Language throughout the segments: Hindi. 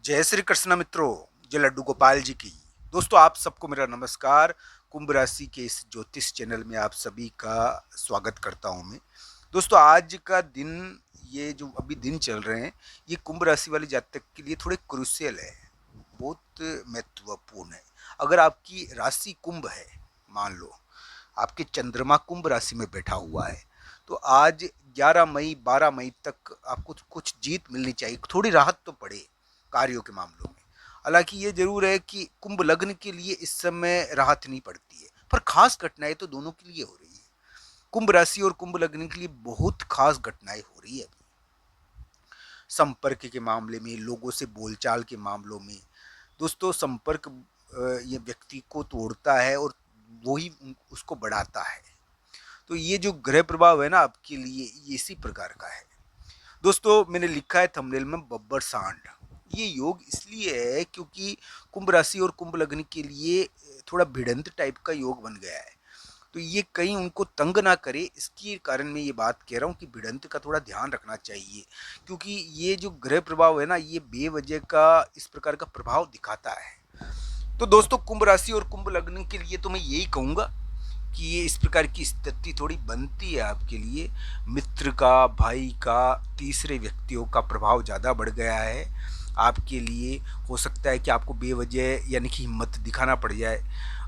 जय श्री कृष्ण मित्रों, जय लड्डू गोपाल जी की। दोस्तों आप सबको मेरा नमस्कार। कुंभ राशि के इस ज्योतिष चैनल में आप सभी का स्वागत करता हूं मैं। दोस्तों आज का दिन, ये जो अभी दिन चल रहे हैं, ये कुंभ राशि वाले जातक के लिए थोड़े क्रूशियल है, बहुत महत्वपूर्ण है। अगर आपकी राशि कुंभ है, मान लो आपके चंद्रमा कुंभ राशि में बैठा हुआ है, तो आज 11 मई 12 मई तक आपको कुछ जीत मिलनी चाहिए, थोड़ी राहत तो पड़े कार्यों के मामलों में। हालांकि ये जरूर है कि कुंभ लग्न के लिए इस समय राहत नहीं पड़ती है, पर खास घटनाएं तो दोनों के लिए हो रही है। कुंभ राशि और कुंभ लग्न के लिए बहुत खास घटनाएं हो रही है अभी, संपर्क के मामले में, लोगों से बोलचाल के मामलों में। दोस्तों संपर्क ये व्यक्ति को तोड़ता है और वही उसको बढ़ाता है। तो ये जो ग्रह प्रभाव है ना आपके लिए, ये इसी प्रकार का है। दोस्तों मैंने लिखा है थंबनेल में बब्बर सांड। ये योग इसलिए है क्योंकि कुंभ राशि और कुंभ लग्न के लिए थोड़ा भिड़ंत टाइप का योग बन गया है। तो ये कहीं उनको तंग ना करे, इसके कारण मैं ये बात कह रहा हूँ कि भिड़ंत का थोड़ा ध्यान रखना चाहिए। क्योंकि ये जो ग्रह प्रभाव है ना, ये बेवजह का इस प्रकार का प्रभाव दिखाता है। तो दोस्तों कुंभ राशि और कुंभ लग्न के लिए तो मैं यही कहूँगा कि ये इस प्रकार की स्थिति थोड़ी बनती है आपके लिए। मित्र का, भाई का, तीसरे व्यक्तियों का प्रभाव ज़्यादा बढ़ गया है आपके लिए। हो सकता है कि आपको बेवजह यानी कि हिम्मत दिखाना पड़ जाए।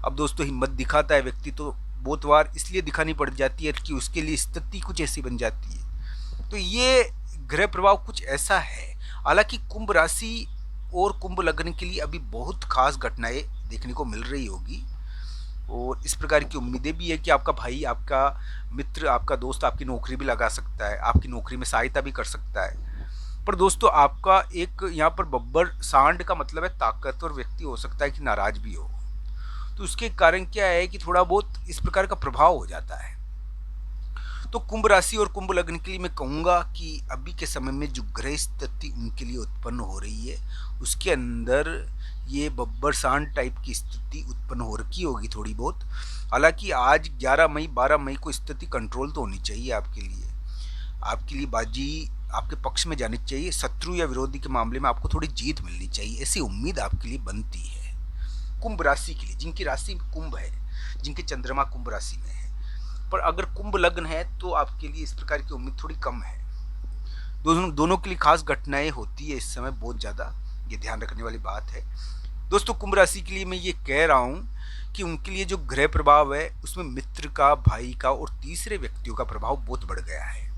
अब दोस्तों हिम्मत दिखाता है व्यक्ति तो बहुत बार इसलिए दिखानी पड़ जाती है कि उसके लिए स्थिति कुछ ऐसी बन जाती है। तो ये ग्रह प्रभाव कुछ ऐसा है। हालांकि कुंभ राशि और कुंभ लग्न के लिए अभी बहुत खास घटनाएं देखने को मिल रही होगी, और इस प्रकार की उम्मीदें भी है कि आपका भाई, आपका मित्र, आपका दोस्त आपकी नौकरी भी लगा सकता है, आपकी नौकरी में सहायता भी कर सकता है। पर दोस्तों आपका एक यहाँ पर बब्बर सांड का मतलब है ताकतवर व्यक्ति हो सकता है कि नाराज भी हो। तो उसके कारण क्या है कि थोड़ा बहुत इस प्रकार का प्रभाव हो जाता है। तो कुंभ राशि और कुंभ लग्न के लिए मैं कहूँगा कि अभी के समय में जो ग्रह स्थिति उनके लिए उत्पन्न हो रही है, उसके अंदर ये बब्बर सांड टाइप की स्थिति उत्पन्न हो रखी होगी थोड़ी बहुत। हालांकि आज 11 मई 12 मई को स्थिति कंट्रोल तो होनी चाहिए आपके लिए बाजी आपके पक्ष में जानी चाहिए। शत्रु या विरोधी के मामले में आपको थोड़ी जीत मिलनी चाहिए, ऐसी उम्मीद आपके लिए बनती है। कुंभ राशि के लिए, जिनकी राशि कुंभ है, जिनके चंद्रमा कुंभ राशि में है। पर अगर कुंभ लग्न है तो आपके लिए इस प्रकार की उम्मीद थोड़ी कम है। दोनों के लिए खास घटनाएं होती है इस समय बहुत ज़्यादा, ये ध्यान रखने वाली बात है। दोस्तों कुंभ राशि के लिए मैं ये कह रहा हूँ कि उनके लिए जो ग्रह प्रभाव है उसमें मित्र का, भाई का और तीसरे व्यक्तियों का प्रभाव बहुत बढ़ गया है।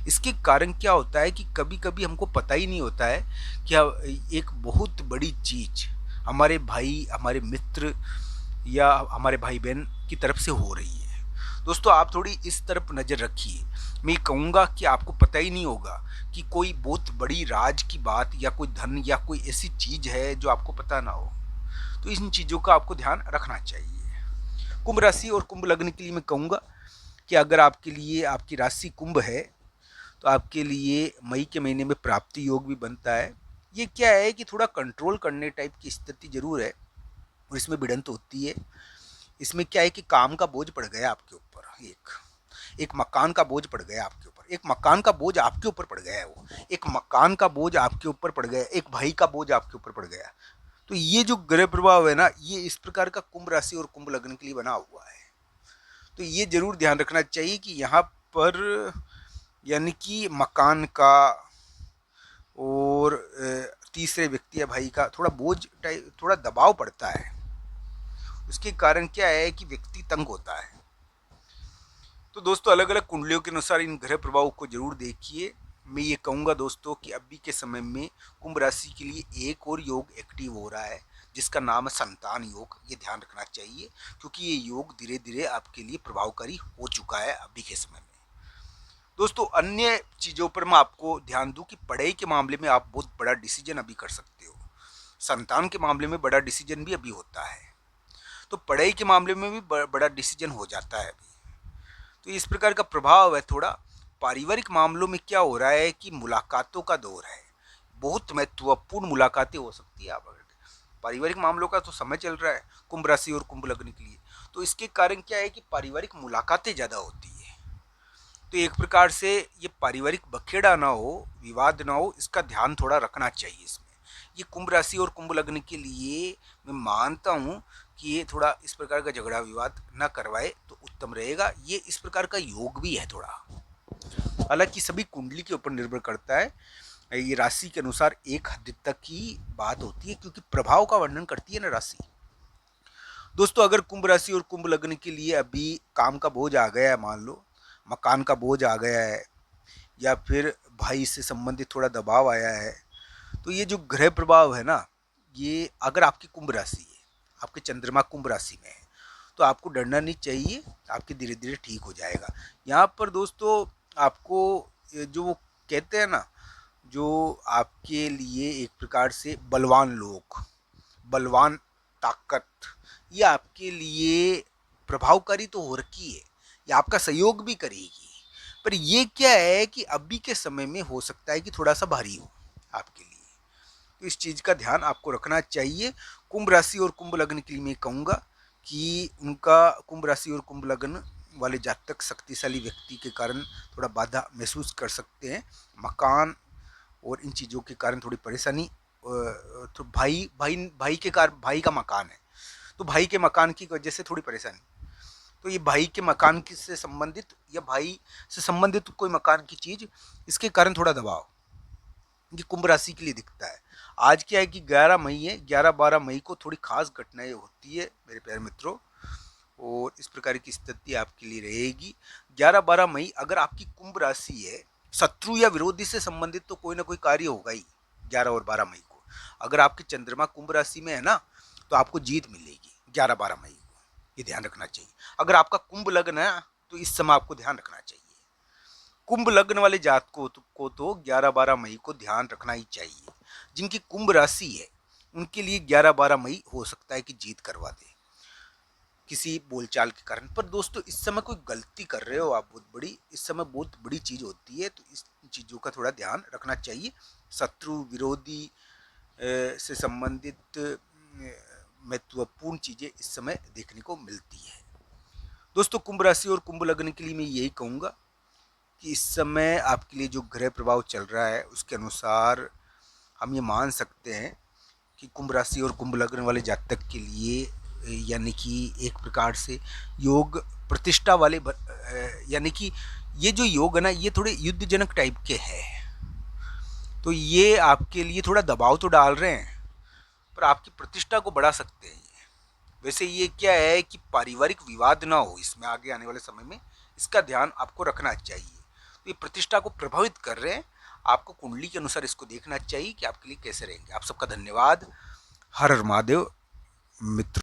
इसके कारण क्या होता है कि कभी कभी हमको पता ही नहीं होता है कि एक बहुत बड़ी चीज हमारे भाई, हमारे मित्र या हमारे भाई बहन की तरफ से हो रही है। दोस्तों आप थोड़ी इस तरफ नज़र रखिए। मैं कहूँगा कि आपको पता ही नहीं होगा कि कोई बहुत बड़ी राज की बात या कोई धन या कोई ऐसी चीज़ है जो आपको पता ना हो। तो इन चीज़ों का आपको ध्यान रखना चाहिए। कुंभ राशि और कुंभ लग्न के लिए मैं कहूँगा कि अगर आपके लिए, आपकी राशि कुंभ है, तो आपके लिए मई के महीने में प्राप्ति योग भी बनता है। ये क्या है कि थोड़ा कंट्रोल करने टाइप की स्थिति जरूर है और इसमें भिड़ंत होती है। इसमें क्या है कि काम का बोझ पड़ गया आपके ऊपर, एक मकान का बोझ पड़ गया आपके ऊपर, एक मकान का बोझ आपके ऊपर पड़ गया है, वो एक मकान का बोझ आपके ऊपर पड़ गया, एक भाई का बोझ आपके ऊपर पड़ गया। तो ये जो ग्रह प्रभाव है ना, ये इस प्रकार का कुंभ राशि और कुंभ लग्न के लिए बना हुआ है। तो ये जरूर ध्यान रखना चाहिए कि यहाँ पर यानी कि मकान का और तीसरे व्यक्ति या भाई का थोड़ा बोझ टाइप, थोड़ा दबाव पड़ता है। उसके कारण क्या है कि व्यक्ति तंग होता है। तो दोस्तों अलग अलग कुंडलियों के अनुसार इन ग्रह प्रभावों को जरूर देखिए। मैं ये कहूँगा दोस्तों कि अभी के समय में कुंभ राशि के लिए एक और योग एक्टिव हो रहा है, जिसका नाम है संतान योग। ये ध्यान रखना चाहिए क्योंकि ये योग धीरे धीरे आपके लिए प्रभावकारी हो चुका है अभी के समय में। दोस्तों अन्य चीज़ों पर मैं आपको ध्यान दूं कि पढ़ाई के मामले में आप बहुत बड़ा डिसीजन अभी कर सकते हो। संतान के मामले में बड़ा डिसीजन भी अभी होता है, तो पढ़ाई के मामले में भी बड़ा डिसीजन हो जाता है अभी। तो इस प्रकार का प्रभाव है थोड़ा। पारिवारिक मामलों में क्या हो रहा है कि मुलाकातों का दौर है, बहुत महत्वपूर्ण मुलाकातें हो सकती है। आप अगर पारिवारिक मामलों का तो समय चल रहा है कुंभ राशि और कुंभ लग्न के लिए, तो इसके कारण क्या है कि पारिवारिक मुलाकातें ज़्यादा होती है। तो एक प्रकार से ये पारिवारिक बखेड़ा ना हो, विवाद ना हो, इसका ध्यान थोड़ा रखना चाहिए इसमें। ये कुंभ राशि और कुंभ लग्न के लिए मैं मानता हूँ कि ये थोड़ा इस प्रकार का झगड़ा विवाद न करवाए तो उत्तम रहेगा। ये इस प्रकार का योग भी है थोड़ा, हालांकि सभी कुंडली के ऊपर निर्भर करता है। ये राशि के अनुसार एक हद तक की बात होती है, क्योंकि प्रभाव का वर्णन करती है ना राशि। दोस्तों, अगर कुंभ राशि और कुंभ लग्न के लिए अभी काम का बोझ आ गया है, मान लो मकान का बोझ आ गया है, या फिर भाई से संबंधित थोड़ा दबाव आया है, तो ये जो ग्रह प्रभाव है ना, ये अगर आपकी कुंभ राशि है, आपके चंद्रमा कुंभ राशि में है, तो आपको डरना नहीं चाहिए, आपके धीरे धीरे ठीक हो जाएगा। यहाँ पर दोस्तों आपको जो वो कहते हैं ना, जो आपके लिए एक प्रकार से बलवान लोग, बलवान ताकत, ये आपके लिए प्रभावकारी तो हो रखी है, ये आपका सहयोग भी करेगी, पर ये क्या है कि अभी के समय में हो सकता है कि थोड़ा सा भारी हो आपके लिए, तो इस चीज़ का ध्यान आपको रखना चाहिए। कुंभ राशि और कुंभ लग्न के लिए मैं कहूँगा कि उनका कुंभ राशि और कुंभ लग्न वाले जातक शक्तिशाली व्यक्ति के कारण थोड़ा बाधा महसूस कर सकते हैं। मकान और इन चीज़ों के कारण थोड़ी परेशानी, तो भाई के कारण, भाई का मकान है तो भाई के मकान की वजह से थोड़ी परेशानी, तो ये भाई के मकान की से संबंधित या भाई से संबंधित कोई मकान की चीज़, इसके कारण थोड़ा दबाव ये कुंभ राशि के लिए दिखता है। आज क्या है कि 11 मई है, 11-12 मई को थोड़ी खास घटनाएं होती है मेरे प्यारे मित्रों, और इस प्रकार की स्थिति आपके लिए रहेगी। 11-12 मई अगर आपकी कुंभ राशि है, शत्रु या विरोधी से संबंधित तो कोई ना कोई कार्य होगा ही 11 और 12 मई को। अगर आपके चंद्रमा कुंभ राशि में है ना, तो आपको जीत मिलेगी 11-12 मई को, ये ध्यान रखना चाहिए। अगर आपका कुंभ लग्न है तो इस समय आपको ध्यान रखना चाहिए। कुंभ लग्न वाले जातकों को तो 11-12 मई को ध्यान रखना ही चाहिए। जिनकी कुंभ राशि है उनके लिए 11-12 मई हो सकता है कि जीत करवा दे किसी बोलचाल के कारण। पर दोस्तों, इस समय कोई गलती कर रहे हो आप बहुत बड़ी, इस समय बहुत बड़ी चीज होती है, तो इस चीजों का थोड़ा ध्यान रखना चाहिए। शत्रु विरोधी से संबंधित महत्वपूर्ण चीजें इस समय देखने को मिलती है। दोस्तों, कुंभ राशि और कुंभ लग्न के लिए मैं यही कहूँगा कि इस समय आपके लिए जो ग्रह प्रभाव चल रहा है उसके अनुसार हम ये मान सकते हैं कि कुंभ राशि और कुंभ लग्न वाले जातक के लिए यानी कि एक प्रकार से योग प्रतिष्ठा वाले, यानी कि ये जो योग है ना, ये थोड़े युद्धजनक टाइप के हैं, तो ये आपके लिए थोड़ा दबाव तो डाल रहे हैं, पर आपकी प्रतिष्ठा को बढ़ा सकते हैं। वैसे ये क्या है कि पारिवारिक विवाद ना हो इसमें आगे आने वाले समय में, इसका ध्यान आपको रखना चाहिए। तो ये प्रतिष्ठा को प्रभावित कर रहे हैं, आपको कुंडली के अनुसार इसको देखना चाहिए कि आपके लिए कैसे रहेंगे। आप सबका धन्यवाद। हर हर महादेव मित्र।